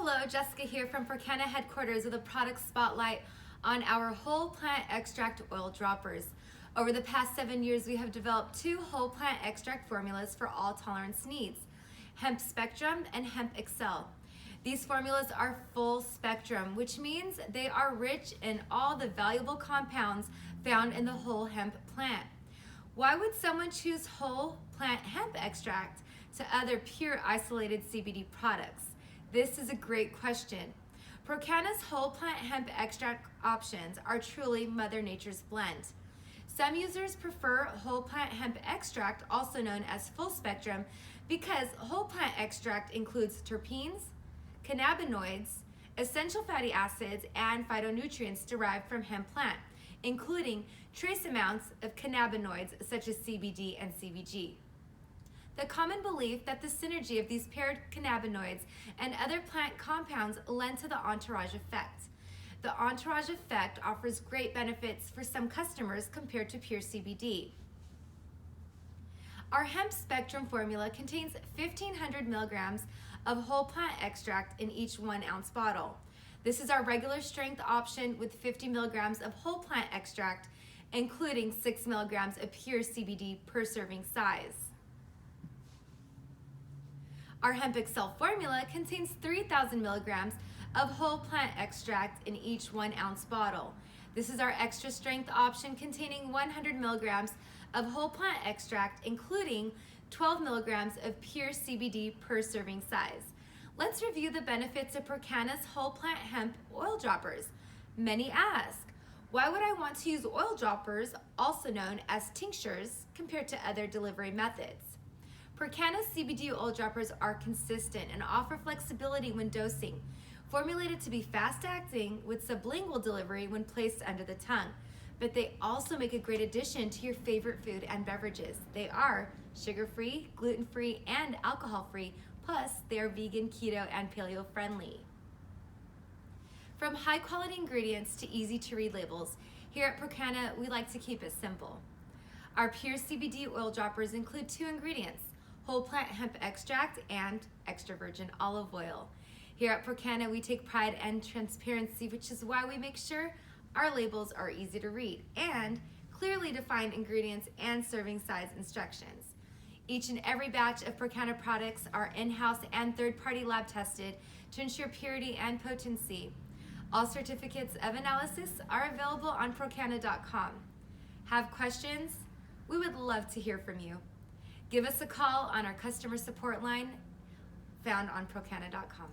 Hello, Jessica here from Procana headquarters with a product spotlight on our whole plant extract oil droppers. Over the past 7 years, we have developed 2 whole plant extract formulas for all tolerance needs, Hemp Spectrum and Hemp Excel. These formulas are full spectrum, which means they are rich in all the valuable compounds found in the whole hemp plant. Why would someone choose whole plant hemp extract to other pure isolated CBD products? This is a great question. Procana's whole plant hemp extract options are truly Mother Nature's blend. Some users prefer whole plant hemp extract, also known as full spectrum, because whole plant extract includes terpenes, cannabinoids, essential fatty acids, and phytonutrients derived from hemp plant, including trace amounts of cannabinoids such as CBD and CBG. The common belief that the synergy of these paired cannabinoids and other plant compounds lend to the entourage effect. The entourage effect offers great benefits for some customers compared to pure CBD. Our hemp spectrum formula contains 1,500 milligrams of whole plant extract in each 1 ounce bottle. This is our regular strength option with 50 milligrams of whole plant extract, including 6 milligrams of pure CBD per serving size. Our Hemp Excel formula contains 3,000 milligrams of whole plant extract in each 1 ounce bottle. This is our extra strength option containing 100 milligrams of whole plant extract, including 12 milligrams of pure CBD per serving size. Let's review the benefits of Procana's whole plant hemp oil droppers. Many ask, why would I want to use oil droppers, also known as tinctures, compared to other delivery methods? Procana's CBD oil droppers are consistent and offer flexibility when dosing, formulated to be fast-acting with sublingual delivery when placed under the tongue. But they also make a great addition to your favorite food and beverages. They are sugar-free, gluten-free, and alcohol-free, plus they are vegan, keto, and paleo-friendly. From high-quality ingredients to easy-to-read labels, here at Procana, we like to keep it simple. Our pure CBD oil droppers include 2 ingredients, whole plant hemp extract and extra virgin olive oil. Here at Procana, we take pride and transparency, which is why we make sure our labels are easy to read and clearly define ingredients and serving size instructions. Each and every batch of Procana products are in-house and third-party lab tested to ensure purity and potency. All certificates of analysis are available on Procana.com. Have questions? We would love to hear from you. Give us a call on our customer support line found on Procana.com.